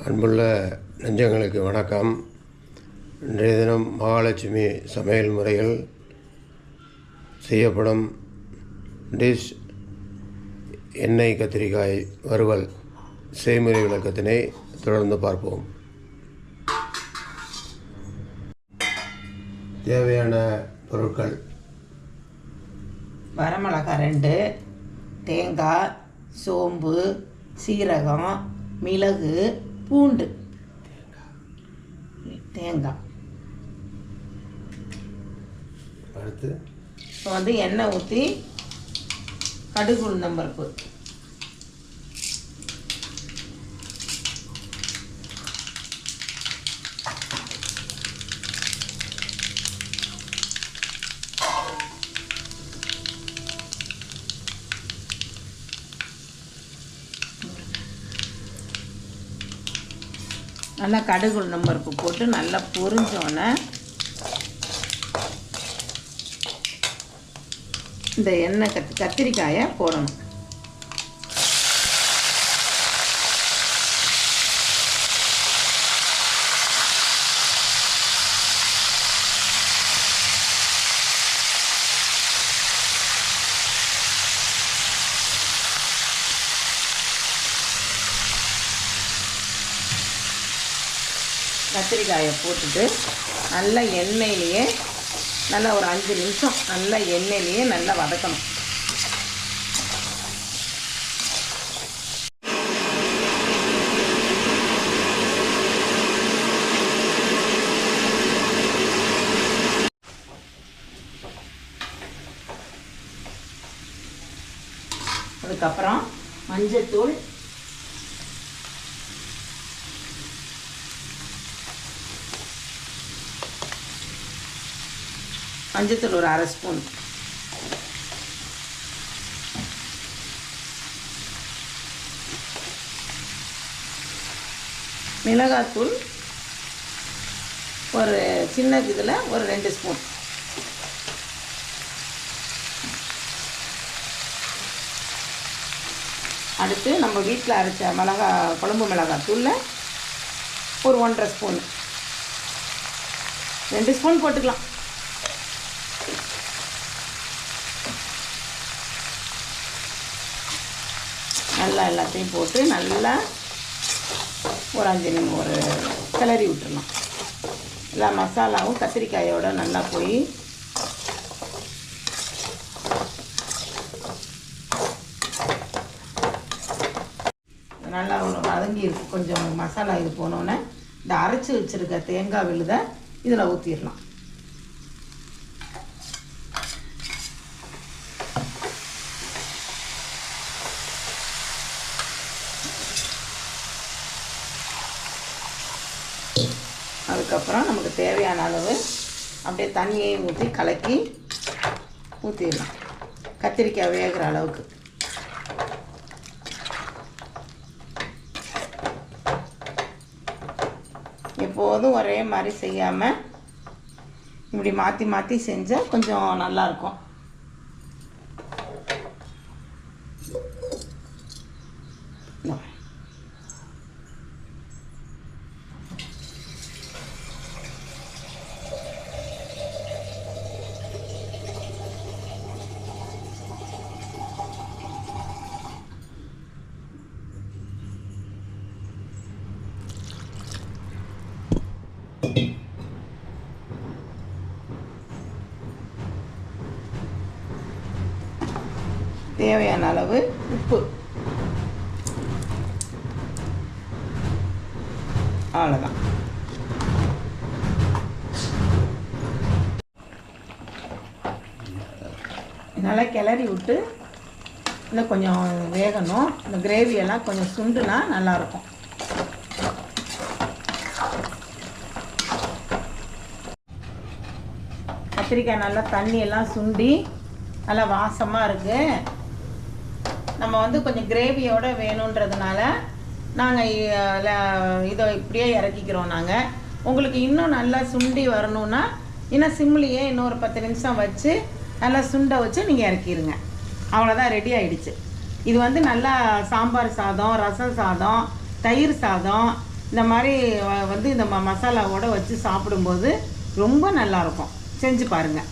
அன்புள்ள நெஞ்சங்களுக்கு வணக்கம். இன்றைய தினம் மகாலட்சுமி சமையல் முறைகள் செய்யப்படும் டிஷ் எண்ணெய் கத்திரிக்காய் வறுவல் செய்முறை விளக்கத்தினை தொடர்ந்து பார்ப்போம். தேவையான பொருட்கள்: வரமிளகாய் 2, தேங்காய், சோம்பு, சீரகம், மிளகு, பூண்டு, தேங்காய். அடுத்து இப்போ எண்ணெய் ஊற்றி கடுகு உளுந்தம்பருப்பு, நல்லா கடுகு உளுந்தம்பருப்பு போட்டு நல்லா பொரிஞ்சோன்னே இந்த எண்ணெய் கத்திரிக்காயை போடணும். கத்திரிக்காயை போட்டுட்டு நல்லா எண்ணெயிலேயே நல்லா ஒரு 5 நிமிஷம் நல்லா எண்ணெயிலேயே நல்லா வதக்கணும். அதுக்கப்புறம் மஞ்சத்தூள், மஞ்சத்தூள் ஒரு 1/2 ஸ்பூன், மிளகாத்தூள் ஒரு சின்ன இதில் ஒரு 2 ஸ்பூன், அடுத்து நம்ம வீட்டில் அரைச்ச குழம்பு மிளகாத்தூளில் ஒரு 1/2 ஸ்பூன், 2 ஸ்பூன் போட்டுக்கலாம். நல்லா எல்லாத்தையும் போட்டு நல்லா ஒரு 5 நிமிஷம் ஒரு கிளறி விட்டுடலாம். எல்லா மசாலாவும் கத்திரிக்காயோட நல்லா போய் நல்லா ஒரு வதங்கி இருக்கு. கொஞ்சம் மசாலா இது போனோன்னே இந்த அரைச்சி வச்சுருக்க தேங்காய் விழுதை இதில் ஊற்றிடலாம். அதுக்கப்புறம் நமக்கு தேவையான அளவு அப்படியே தண்ணியை ஊற்றி கலக்கி ஊற்றிடலாம். கத்திரிக்காய் வேகிற அளவுக்கு. எப்போதும் ஒரே மாதிரி செய்யாமல் இப்படி மாற்றி மாற்றி செஞ்சால் கொஞ்சம் நல்லாயிருக்கும். தேவையான அளவு உப்பு, அவ்வளோதான். நல்லா கிளறி விட்டு இன்னும் கொஞ்சம் வேகணும். இந்த கிரேவியெல்லாம் கொஞ்சம் சுண்டுனா நல்லாயிருக்கும். கத்திரிக்காய் நல்லா தண்ணியெல்லாம் சுண்டி நல்லா வாசமாக இருக்குது. நம்ம கொஞ்சம் கிரேவியோடு வேணுன்றதுனால நாங்கள் இதை இப்படியே இறக்கிக்கிறோம். நாங்கள் உங்களுக்கு இன்னும் நல்லா சுண்டி வரணுன்னா இன்னும் சிம்லேயே இன்னொரு 10 நிமிஷம் வச்சு நல்லா சுண்டை வச்சு நீங்கள் இறக்கிடுங்க. அவ்வளோதான், ரெடி ஆகிடுச்சு. இது நல்லா சாம்பார் சாதம், ரசம் சாதம், தயிர் சாதம், இந்த மாதிரி வந்து இந்த மசாலாவோடு வச்சு சாப்பிடும்போது ரொம்ப நல்லாயிருக்கும். செஞ்சு பாருங்கள்.